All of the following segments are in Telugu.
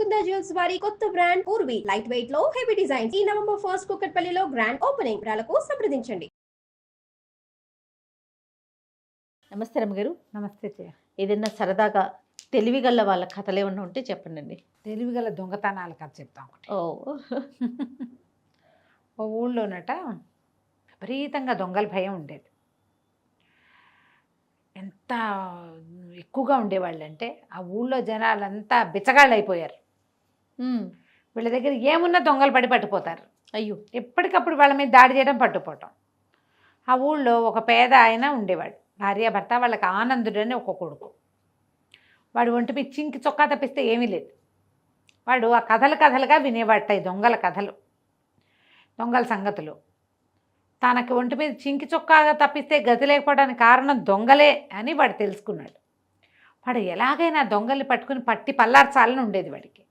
ముకుందా జ్యువెల్స్ వారి కొత్త బ్రాండ్ పూర్వి లైట్ వెయిట్ లో హెవీ డిజైన్స్ ఈ నవంబర్ 1 కుక్కట్పల్లిలో గ్రాండ్ ఓపెనింగ్. వివరాలకు సంప్రదించండి. నమస్తే రమ్మగారు. నమస్తే జయ. ఏదైనా సరదాగా తెలివిగల వాళ్ళ కథలు ఏమన్నా ఉంటే చెప్పండి. తెలివిగల దొంగతనాల కథ చెప్తాం ఒకటి. ఓ ఊళ్ళోనట విపరీతంగా దొంగల భయం ఉండేది. ఎంత ఎక్కువగా ఉండేవాళ్ళు అంటే ఆ ఊళ్ళో జనాలంతా బిచ్చగాళ్ళు అయిపోయారు. వీళ్ళ దగ్గర ఏమున్నా దొంగలు పడి పట్టుపోతారు. అయ్యో, ఎప్పటికప్పుడు వాళ్ళ మీద దాడి చేయడం, పట్టుపోవటం. ఆ ఊళ్ళో ఒక పేద ఆయన ఉండేవాడు. భార్యాభర్త, వాళ్ళకి ఆనందుడని ఒక కొడుకు. వాడు ఒంటి మీద చింకి చొక్కా తప్పిస్తే ఏమీ లేదు. వాడు ఆ కథలుగా వినేవాట ఈ దొంగల కథలు, దొంగల సంగతులు. తనకి ఒంటి మీద చింకి చొక్కాగా తప్పిస్తే గతి లేకపోవడానికి కారణం దొంగలే అని వాడు తెలుసుకున్నాడు. వాడు ఎలాగైనా దొంగల్ని పట్టి పల్లార్చాలని ఉండేది వాడికి.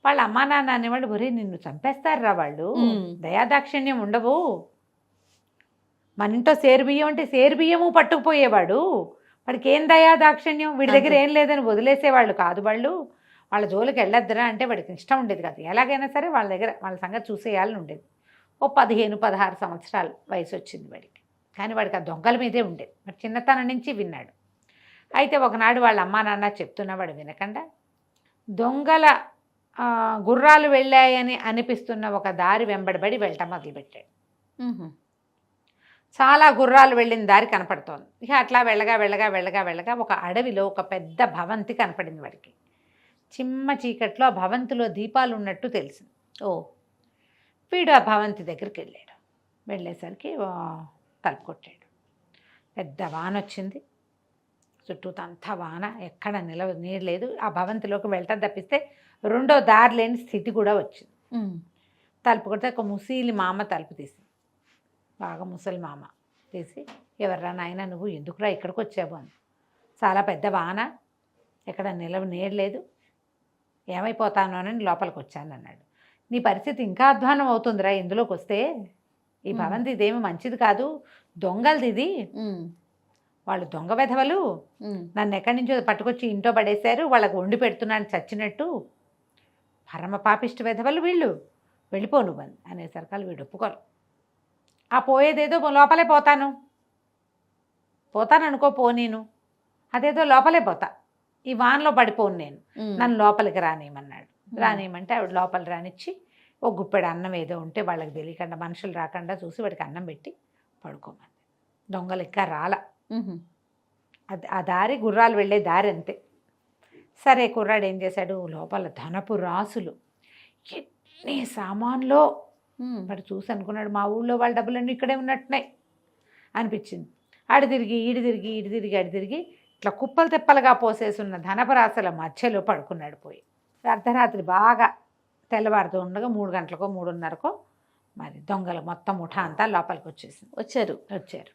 వాళ్ళ అమ్మా నాన్న అనేవాళ్ళు, ఒరే నిన్ను చంపేస్తారురా వాళ్ళు, దయాదాక్షిణ్యం ఉండవు. మన ఇంట్లో సేరుబియ్యం అంటే సేరుబియ్యము పట్టుకుపోయేవాడు. వాడికి ఏం దయాదాక్షిణ్యం, వీడి దగ్గర ఏం లేదని వదిలేసేవాళ్ళు కాదు వాళ్ళు. వాళ్ళ జోలికి వెళ్ళొద్దురా అంటే వాడికి ఇష్టం ఉండేది కాదు. ఎలాగైనా సరే వాళ్ళ దగ్గర వాళ్ళ సంగతి చూసేయాలని ఉండేది. ఓ 15-16 సంవత్సరాలు వయసు వచ్చింది వాడికి. కానీ వాడికి ఆ దొంగల మీదే ఉండేది. మరి చిన్నతనం నుంచి విన్నాడు. అయితే ఒకనాడు వాళ్ళ అమ్మా నాన్న చెప్తున్నా వాడు వినకుండా దొంగల గుర్రాలు వెళ్ళాయని అనిపిస్తున్న ఒక దారి వెంబడబడి వెళ్ళటం మొదలుపెట్టాడు. చాలా గుర్రాలు వెళ్ళిన దారి కనపడుతోంది. ఇక అట్లా వెళ్ళగా ఒక అడవిలో ఒక పెద్ద భవంతి కనపడింది వాడికి. చిమ్మ చీకట్లో ఆ భవంతిలో దీపాలు ఉన్నట్టు తెలిసింది. వీడు ఆ భవంతి దగ్గరికి వెళ్ళాడు. వెళ్ళేసరికి తలుపు కొట్టాడు. పెద్ద వాన వచ్చింది. చుట్టూతంతా వాన, ఎక్కడ నీరు లేదు. ఆ భవంతిలోకి వెళ్ళటం తప్పిస్తే రెండో దారి లేని స్థితి కూడా వచ్చింది. తలుపు కొడితే ఒక ముసలి మామ తలుపు తీసింది. బాగా ముసలి మామ తీసి, ఎవర్రా నాయన నువ్వు, ఎందుకురా ఇక్కడికి వచ్చావు అని. చాలా పెద్ద వాన, ఎక్కడ నీరు లేదు, ఏమైపోతాను అని లోపలికి వచ్చాను అన్నాడు. నీ పరిస్థితి ఇంకా అధ్వానం అవుతుందిరా ఇందులోకి వస్తే. ఈ భవంతి ఇదేమి మంచిది కాదు, దొంగలది ఇది. వాళ్ళు దొంగ వెధవలు, నన్ను ఎక్కడి నుంచో పట్టుకొచ్చి ఇంట్లో పడేశారు, వాళ్ళకు వండి పెడుతున్నాను చచ్చినట్టు. పరమ పాపిష్టి వెధవలు వీళ్ళు, వెళ్ళిపో నువ్వు అని అనేసరికి వీడు ఒప్పుకోరు. ఆ పోయేదేదో లోపలే పోతాను అనుకో, నేను అదేదో లోపలే పోతా, ఈ వానలో పడిపోను నేను, నన్ను లోపలికి రానియమన్నాడు. రానియమంటే ఆవిడ లోపల రానిచ్చి ఒక గుప్పెడు అన్నం ఏదో ఉంటే వాళ్ళకి తెలియకుండా, మనుషులు రాకుండా చూసి వాడికి అన్నం పెట్టి పడుకోమంది. దొంగలు ఇంకా రాల. ఆ దారి గుర్రాలు వెళ్ళే దారి అంతే. సరే కుర్రాడు ఏం చేశాడు, లోపల ధనపు రాసులు, ఎన్ని సామాన్లో. వాడు చూసి అనుకున్నాడు, మా ఊళ్ళో వాళ్ళ డబ్బులన్నీ ఇక్కడే ఉన్నట్టున్నాయి అనిపించింది. ఆడి తిరిగి ఈడి తిరిగి ఇట్లా కుప్పలు తెప్పలుగా పోసేసున్న ధనపరాశుల మధ్యలో పడుకున్నాడు. పోయి అర్ధరాత్రి బాగా తెల్లవారుతూ ఉండగా 3 గంటలకో 3:30కో మరి దొంగలు మొత్తం ముఠా అంతా లోపలికి వచ్చారు.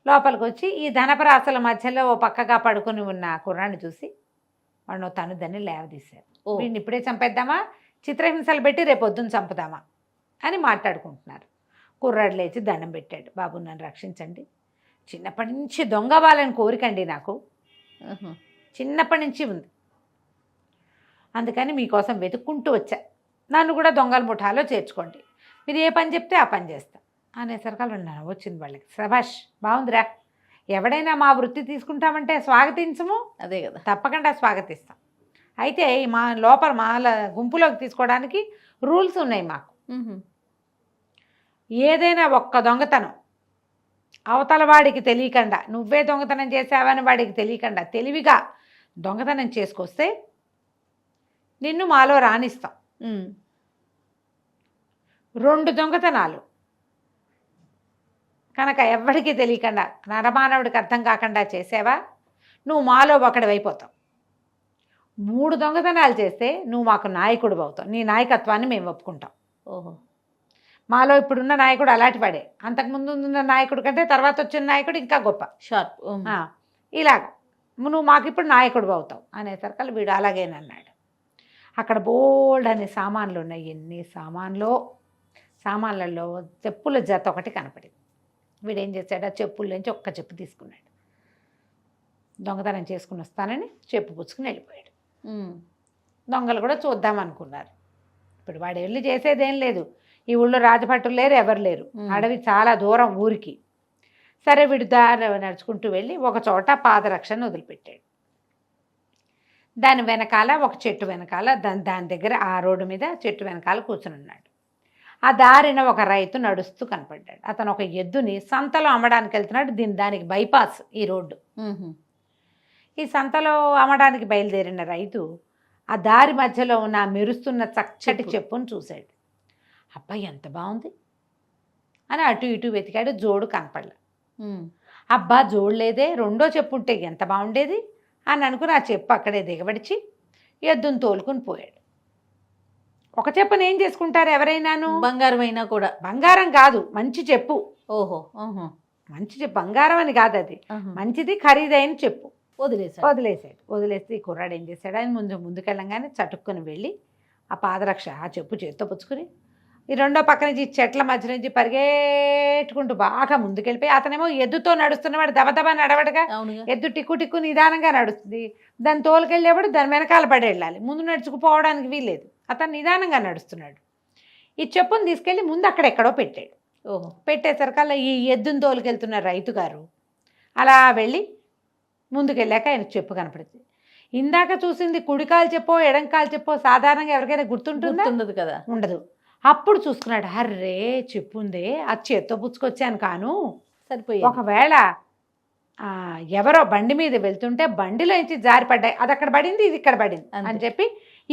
లోపలికి వచ్చి ఈ ధనపరాశుల మధ్యలో ఓ పక్కగా పడుకుని ఉన్న కుర్రాన్ని చూసి వాడు తను దాన్ని లేవదీశారు. వీడిని ఇప్పుడే చంపేద్దామా, చిత్రహింసలు పెట్టి రేపు పొద్దున్న చంపుదామా అని మాట్లాడుకుంటున్నారు. కుర్రాడు లేచి దండం పెట్టాడు. బాబు నన్ను రక్షించండి, చిన్నప్పటి నుంచి దొంగ వాళ్ళని కోరికండి నాకు, చిన్నప్పటి నుంచి ఉంది, అందుకని మీకోసం వెతుక్కుంటూ వచ్చా, నన్ను కూడా దొంగల ముఠాలో చేర్చుకోండి, మీరు ఏ పని చెప్తే ఆ పని చేస్తా అనేసరికి వచ్చింది వాళ్ళకి. శభాష్, బాగుందిరా, ఎవడైనా మా వృత్తి తీసుకుంటామంటే స్వాగతించము, అదే కదా, తప్పకుండా స్వాగతిస్తాం. అయితే మా లోపల మా గుంపులోకి తీసుకోవడానికి రూల్స్ ఉన్నాయి మాకు. ఏదైనా ఒక్క దొంగతనం అవతల వాడికి తెలియకుండా, నువ్వే దొంగతనం చేసావని వాడికి తెలియకుండా తెలివిగా దొంగతనం చేసుకొస్తే నిన్ను మాలో రాణిస్తాం. 2 దొంగతనాలు కనుక ఎవ్వడికి తెలియకుండా, నరమానవుడికి అర్థం కాకుండా చేసావా, నువ్వు మాలో ఒకడివైపోతావు. 3 దొంగతనాలు చేస్తే నువ్వు మాకు నాయకుడు అవుతావు, నీ నాయకత్వాన్ని మేము ఒప్పుకుంటాం. మాలో ఇప్పుడున్న నాయకుడు అలాంటి వాడే, అంతకుముందు ఉన్న నాయకుడు కంటే తర్వాత వచ్చిన నాయకుడు ఇంకా గొప్ప, షార్ప్. ఇలాగ నువ్వు మాకు ఇప్పుడు నాయకుడు అవుతావు అనేసరికి వీడు అలాగేనన్నాడు. అక్కడ బోల్డ్ అనే సామాన్లు ఉన్నాయి. ఎన్ని సామాన్లలో చెప్పుల జత ఒకటి కనపడింది. వీడేం చేశాడు, ఆ చెప్పుల్లోంచి ఒక్క చెప్పు తీసుకున్నాడు. దొంగతనం చేసుకుని వస్తానని చెప్పు పుచ్చుకుని వెళ్ళిపోయాడు. దొంగలు కూడా చూద్దాం అనుకున్నారు. ఇప్పుడు వాడు వెళ్ళి చేసేదేం లేదు, ఈ ఊళ్ళో రాజభటులు లేరు, ఎవరు లేరు, అడవి చాలా దూరం ఊరికి. సరే వీడు దారి నడుచుకుంటూ వెళ్ళి ఒక చోట పాదరక్షను వదిలిపెట్టాడు. దాని వెనకాల ఒక చెట్టు వెనకాల దాని దగ్గర ఆ రోడ్డు మీద చెట్టు వెనకాల కూర్చుని ఉన్నాడు. ఆ దారిన ఒక రైతు నడుస్తూ కనపడ్డాడు. అతను ఒక ఎద్దుని సంతలో అమ్మడానికి వెళ్తున్నాడు. దానికి బైపాస్ ఈ రోడ్డు. ఈ సంతలో అమ్మడానికి బయలుదేరిన రైతు ఆ దారి మధ్యలో ఉన్న మెరుస్తున్న చక్కటి చెప్పును చూశాడు. అబ్బాయి ఎంత బాగుంది అని అటు ఇటు వెతికాడు, జోడు కనపడలే. అబ్బా జోడు లేదే, రెండో చెప్పు ఉంటే ఎంత బాగుండేది అని అనుకుని ఆ చెప్పు అక్కడే దిగబడిచి ఎద్దును తోలుకుని పోయాడు. ఒక చెప్పును ఏం చేసుకుంటారు ఎవరైనాను? బంగారం అయినా కూడా. బంగారం కాదు, మంచి చెప్పు. ఓహో, మంచి చెప్పు, బంగారం అని కాదు, అది మంచిది, ఖరీదైన చెప్పు. వదిలేసి ఈ కుర్రాడు ఏం చేశాడు, ఆయన ముందుకెళ్ళంగానే చటుక్కుని వెళ్ళి ఆ పాదరక్ష ఆ చెప్పు చేత్తో పుచ్చుకుని ఈ రెండో పక్క నుంచి చెట్ల మధ్య నుంచి పరిగెట్టుకుంటూ బాగా ముందుకెళ్ళిపోయి, అతనేమో ఎద్దుతో నడుస్తున్నవాడు దబదబా నడవడగా, ఎద్దు టిక్కు టిక్కు నిదానంగా నడుస్తుంది. దాన్ని తోలుకెళ్ళేవాడు దాని వెనకాల పడి వెళ్ళాలి, ముందు నడుచుకుపోవడానికి వీల్లేదు. అతను నిదానంగా నడుస్తున్నాడు. ఈ చెప్పును తీసుకెళ్ళి ముందు అక్కడెక్కడో పెట్టాడు. పెట్టేసరికల్లా ఈ ఎద్దును తోలుకెళ్తున్న రైతు గారు అలా వెళ్ళి ముందుకెళ్ళాక ఆయన చెప్పు కనపడుతుంది. ఇందాక చూసింది కుడికాలు చెప్పో ఎడంకాలు చెప్పో సాధారణంగా ఎవరికైనా గుర్తుంటుందా? కదా, ఉండదు. అప్పుడు చూసుకున్నాడు, అర్రే చెప్పుందే, అది చేత్తో పుచ్చుకొచ్చాను కాను, సరిపోయి ఒకవేళ ఎవరో బండి మీద వెళ్తుంటే బండిలో నుంచి జారిపడ్డాయి, అది అక్కడ పడింది, ఇది ఇక్కడ పడింది అని చెప్పి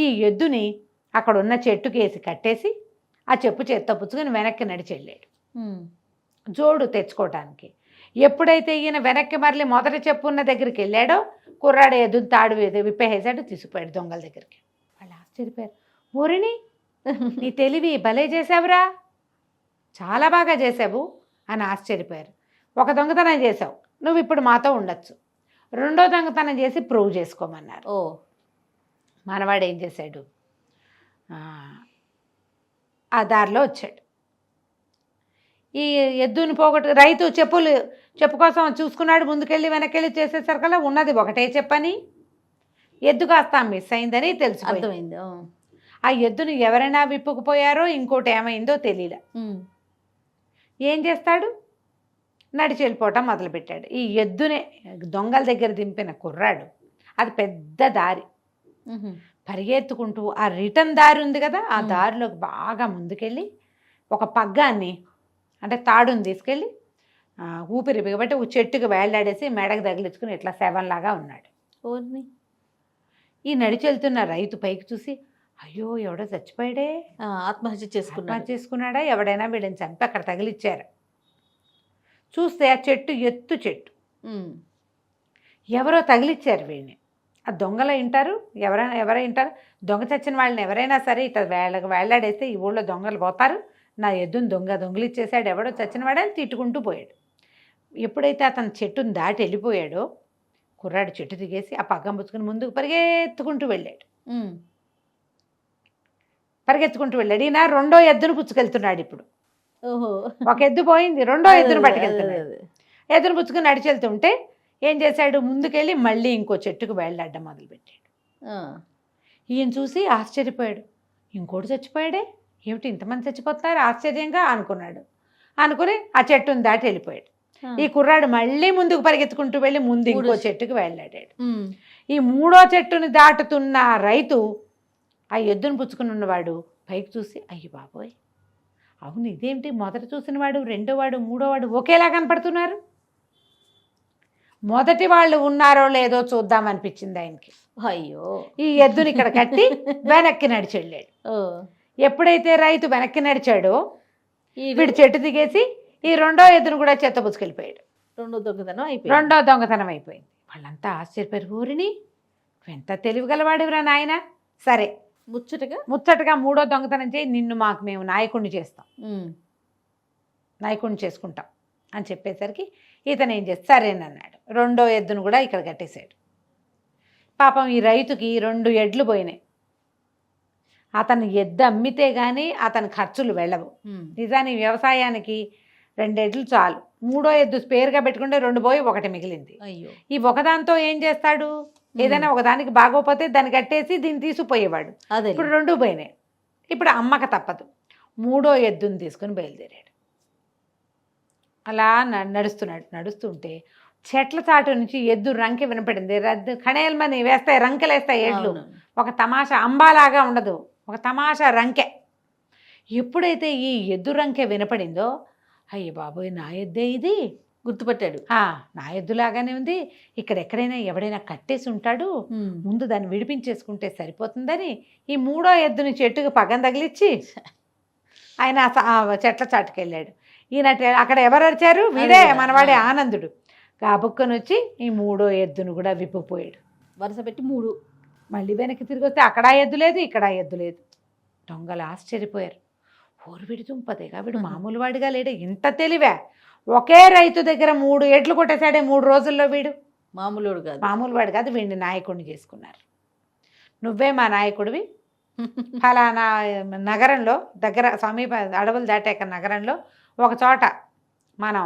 ఈ ఎద్దుని అక్కడ ఉన్న చెట్టుకేసి కట్టేసి ఆ చెప్పు చేత్తో పుచ్చుకొని వెనక్కి నడిచి వెళ్ళాడు జోడు తెచ్చుకోవటానికి. ఎప్పుడైతే ఈయన వెనక్కి మరలి మొదటి చెప్పు ఉన్న దగ్గరికి వెళ్ళాడో కుర్రాడు ఎద్దును తాడు విప్పేసాడు, తీసుకుపోయాడు దొంగల దగ్గరికి. వాళ్ళు ఆశ్చర్యపోయారు, ఊరిని నీ తెలివి భలే చేసావురా, చాలా బాగా చేసావు అని ఆశ్చర్యపోయారు. ఒక దొంగతనం చేసావు, నువ్వు ఇప్పుడు మాతో ఉండొచ్చు, రెండో దొంగతనం చేసి ప్రూవ్ చేసుకోమన్నారు. మనవాడు ఏం చేశాడు, ఆ దారిలో వచ్చాడు. ఈ ఎద్దుని రైతు చెప్పు కోసం చూసుకున్నాడు, ముందుకెళ్ళి వెనకెళ్ళి చేసేసరికల్లా ఉన్నది ఒకటే చెప్పని, ఎద్దు కాస్త మిస్ అయిందని తెలిసిపోయింది. ఆ ఎద్దును ఎవరైనా విప్పుకుపోయారో ఇంకోటి ఏమైందో తెలియలే. ఏం చేస్తాడు, నడిచి వెళ్ళిపోవటం మొదలుపెట్టాడు. ఈ ఎద్దునే దొంగల దగ్గర దింపిన కుర్రాడు, అది పెద్ద దారి, పరిగెత్తుకుంటూ ఆ రిటర్న్ దారి ఉంది కదా, ఆ దారిలోకి బాగా ముందుకెళ్ళి ఒక పగ్గాన్ని అంటే తాడుని తీసుకెళ్ళి ఊపిరి బిగబట్టి ఒక చెట్టుకు వేళ్లాడేసి మెడకు తగిలించుకుని ఇట్లా శవంలాగా ఉన్నాడు. ఈ నడిచెళ్తున్న రైతు పైకి చూసి, అయ్యో ఎవడో చచ్చిపోయాడే, ఆత్మహత్య చేసుకున్నాడా, ఎవడైనా వీడిని చంపి అక్కడ తగిలిచ్చారు. చూస్తే ఆ చెట్టు ఎత్తు చెట్టు, ఎవరో తగిలిచ్చారు వీడిని. ఆ దొంగలు వింటారు, ఎవరైనా వింటారు, దొంగ చచ్చిన వాళ్ళని ఎవరైనా సరే ఇట్లా వేళ్లాడేస్తే ఈ ఊళ్ళో దొంగలు పోతారు, నా ఎద్దును దొంగిలిచ్చేసాడు, ఎవడో చచ్చిన వాడని తిట్టుకుంటూ పోయాడు. ఎప్పుడైతే అతను చెట్టును దాటి వెళ్ళిపోయాడో కుర్రాడు చెట్టు దిగేసి ఆ పగ్గం పుచ్చుకుని ముందుకు పరిగెత్తుకుంటూ వెళ్ళాడు. ఈయన రెండో ఎద్దును పుచ్చుకెళ్తున్నాడు. ఇప్పుడు ఒక ఎద్దు పోయింది, రెండో ఎద్దును పట్టుకెళ్తున్నాడు. ఎద్దును పుచ్చుకుని నడిచెళ్తుంటే ఏం చేశాడు, ముందుకెళ్ళి మళ్ళీ ఇంకో చెట్టుకు వేళ్లాడ్డం మొదలుపెట్టాడు. ఈయన చూసి ఆశ్చర్యపోయాడు, ఇంకోటి చచ్చిపోయాడే, ఏమిటి ఇంతమంది చచ్చిపోతున్నారు ఆశ్చర్యంగా అనుకుని ఆ చెట్టును దాటి వెళ్ళిపోయాడు. ఈ కుర్రాడు మళ్ళీ ముందుకు పరిగెత్తుకుంటూ వెళ్ళి ముందు ఇంకో చెట్టుకు వేళ్లాడాడు. ఈ మూడో చెట్టుని దాటుతున్న రైతు ఆ ఎద్దును పుచ్చుకుని ఉన్నవాడు పైకి చూసి, అయ్యి బాబోయ్, అవును ఇదేమిటి, మొదట చూసిన వాడు రెండోవాడు మూడోవాడు ఒకేలా కనపడుతున్నారు, మొదటి వాళ్ళు ఉన్నారో లేదో చూద్దామనిపించింది ఆయనకి. అయ్యో, ఈ ఎద్దుని ఇక్కడ కట్టి వెనక్కి నడిచి వెళ్ళాడు. ఎప్పుడైతే రైతు వెనక్కి నడిచాడో వీడు చెట్టు దిగేసి ఈ రెండో ఎద్దును కూడా చెత్త పుచ్చుకెళ్ళిపోయాడు. రెండో దొంగతనం అయిపోయింది. వాళ్ళంతా ఆశ్చర్యపోయారు, ఊరిని ఎంత తెలివిగలవాడివిరా నాయన, సరే ముచ్చటగా మూడో దొంగతనం చేయి, నిన్ను మేము నాయకుడిని చేస్తాం, నాయకుడిని చేసుకుంటాం అని చెప్పేసరికి ఇతను ఏం చేస్తే సరేనన్నాడు. రెండో ఎద్దును కూడా ఇక్కడ కట్టేశాడు. పాపం ఈ రైతుకి 2 ఎడ్లు పోయినాయి. అతను ఎద్దు అమ్మితే కానీ అతని ఖర్చులు వెళ్ళవు. నిజానికి వ్యవసాయానికి 2 ఎడ్లు చాలు, మూడో ఎద్దు స్పేర్గా పెట్టుకుంటే 2 పోయి 1 మిగిలింది. ఈ ఒకదాంతో ఏం చేస్తాడు, ఏదైనా ఒక దానికి బాగోపోతే దాన్ని కట్టేసి దీన్ని తీసుకుపోయేవాడు. అదే ఇప్పుడు రెండు పోయినాయి. ఇప్పుడు అమ్మక తప్పదు, మూడో ఎద్దుని తీసుకుని బయలుదేరాడు. అలా నడుస్తుంటే చెట్ల చాటు నుంచి ఎద్దు రంకె వినపడింది. రద్దు ఖణేల్మని వేస్తాయి, రంకెలు వేస్తాయి ఎడ్లు. ఒక తమాషా, అంబాలాగా ఉండదు, ఒక తమాషా రంకె. ఎప్పుడైతే ఈ ఎద్దు రంకె వినపడిందో, అయ్య బాబోయ్ నా ఎద్దే ఇది గుర్తుపట్టాడు. నా ఎద్దులాగానే ఉంది, ఇక్కడ ఎక్కడైనా ఎవడైనా కట్టేసి ఉంటాడు, ముందు దాన్ని విడిపించేసుకుంటే సరిపోతుందని ఈ మూడో ఎద్దుని చెట్టుకు పగం తగిలిచ్చి ఆయన చెట్ల చాటుకు వెళ్ళాడు. ఈయన అక్కడ ఎవరు అరిచారు? వీడే మనవాడే ఆనందుడు. కాబుక్కని వచ్చి ఈ మూడో ఎద్దును కూడా విప్పిపోయాడు. వరుస పెట్టి 3. మళ్ళీ వెనక్కి తిరిగి వస్తే అక్కడ ఎద్దు లేదు, ఇక్కడ ఎద్దు లేదు. దొంగలు ఆశ్చర్యపోయారు. ఓరు దుంపదేగా, వీడు మామూలు వాడిగా లేడే, ఇంత తెలివే, ఒకే రైతు దగ్గర 3 ఎడ్లు కొట్టేశాడే 3 రోజుల్లో. వీడు మామూలు వాడు కాదు, వీడిని నాయకుడిని చేసుకున్నారు. నువ్వే మా నాయకుడివి, ఫలానా నగరంలో దగ్గర సమీప అడవులు దాటాక నగరంలో ఒక చోట మనం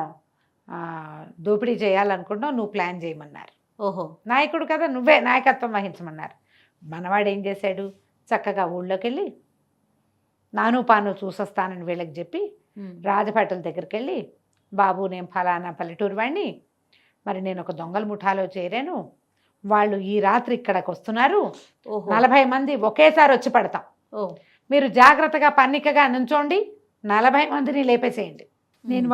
దోపిడీ చేయాలనుకుంటున్నావు, నువ్వు ప్లాన్ చేయమన్నారు. ఓహో, నాయకుడు కదా, నువ్వే నాయకత్వం వహించమన్నారు. మనవాడు ఏం చేశాడు, చక్కగా ఊళ్ళోకి వెళ్ళి నాను పాను చూసొస్తానని వీళ్ళకి చెప్పి రాజభటుల దగ్గరికి వెళ్ళి, బాబు నేను ఫలానా పల్లెటూరు వాడిని, మరి నేను ఒక దొంగల ముఠాలో చేరాను, వాళ్ళు ఈ రాత్రి ఇక్కడికి వస్తున్నారు, 40 మంది ఒకేసారి వచ్చి పడతాం, మీరు జాగ్రత్తగా పన్నికగా నుంచోండి, 40 మందిని లేపేసేయండి. నేను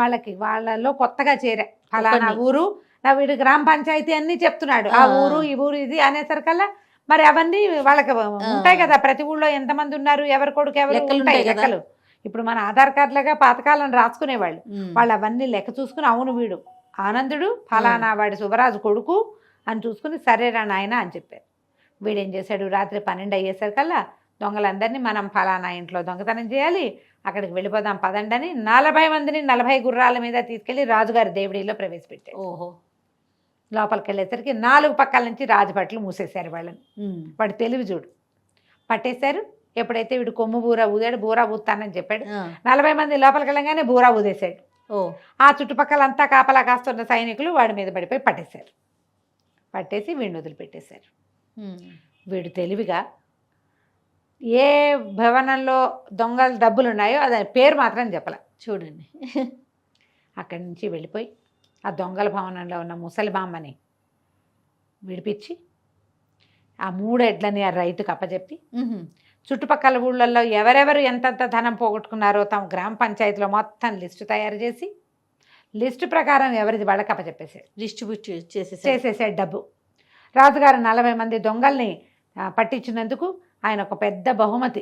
వాళ్ళలో కొత్తగా చేరా, ఫలానా ఊరు, నా వీడు గ్రామ పంచాయతీ అన్నీ చెప్తున్నాడు, ఆ ఊరు ఈ ఊరు ఇది అనేసరికల్లా మరి అవన్నీ వాళ్ళకి ఉంటాయి కదా, ప్రతి ఊళ్ళో ఎంతమంది ఉన్నారు, ఎవరి కొడుకు ఎవరు ఉంటాయి లెక్కలు. ఇప్పుడు మన ఆధార్ కార్డులుగా పాతకాలను రాసుకునేవాళ్ళు, వాళ్ళు అవన్నీ లెక్క చూసుకుని, అవును వీడు ఆనందుడు ఫలానా వాడి శుభరాజు కొడుకు అని చూసుకుని, సరేరా నాయన అని చెప్పారు. వీడేం చేశాడు, రాత్రి 12 అయ్యేసరికల్లా దొంగలందరినీ మనం ఫలానా ఇంట్లో దొంగతనం చేయాలి, అక్కడికి వెళ్ళిపోదాం పదండి అని 40 మందిని 40 గుర్రాల మీద తీసుకెళ్లి రాజుగారి దేవుడిలో ప్రవేశపెట్టారు. ఓహో, లోపలికి వెళ్ళేసరికి 4 పక్కల నుంచి రాజభట్లు మూసేశారు వాళ్ళని. వాడు తెలివి చూడు, పట్టేశారు. ఎప్పుడైతే వీడు కొమ్ము బూరా ఊదాడు, బూరా ఊతానని చెప్పాడు, 40 మంది లోపలికి వెళ్ళగానే బూరా ఊదేశాడు. ఆ చుట్టుపక్కలంతా కాపలా కాస్తున్న సైనికులు వాడి మీద పడిపోయి పట్టేశారు. పట్టేసి వీడిని వదిలిపెట్టేశారు. వీడు తెలివిగా ఏ భవనంలో దొంగల డబ్బులు ఉన్నాయో అది పేరు మాత్రం చెప్పలే. చూడండి, అక్కడి నుంచి వెళ్ళిపోయి ఆ దొంగల భవనంలో ఉన్న ముసలి బామ్మని విడిపించి ఆ 3 ఎడ్లని ఆ రైతుకు అప్పచెప్పి, చుట్టుపక్కల ఊళ్ళల్లో ఎవరెవరు ఎంతంత ధనం పోగొట్టుకున్నారో తమ గ్రామ పంచాయతీలో మొత్తం లిస్టు తయారు చేసి, లిస్టు ప్రకారం ఎవరిది వాళ్ళకి అప్పచెప్పేసాడు, డిస్ట్రిబ్యూట్ చేసేసాడు డబ్బు. రాజుగారు 40 మంది దొంగల్ని పట్టించినందుకు ఆయన ఒక పెద్ద బహుమతి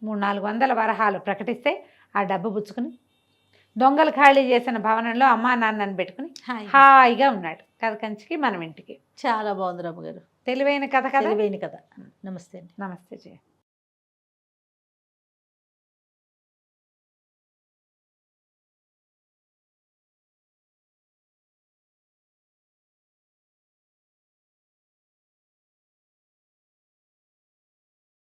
300-400 వరహాలు ప్రకటిస్తే ఆ డబ్బు పుచ్చుకుని దొంగలు ఖాళీ చేసిన భవనంలో అమ్మా నాన్నని పెట్టుకుని హాయిగా ఉన్నాడు. కథ కంచికి మనం ఇంటికి. చాలా బాగుంది రమ్మగారు, తెలివైన కథ కదా. తెలివైన కథ. నమస్తే అండి. నమస్తే జయ.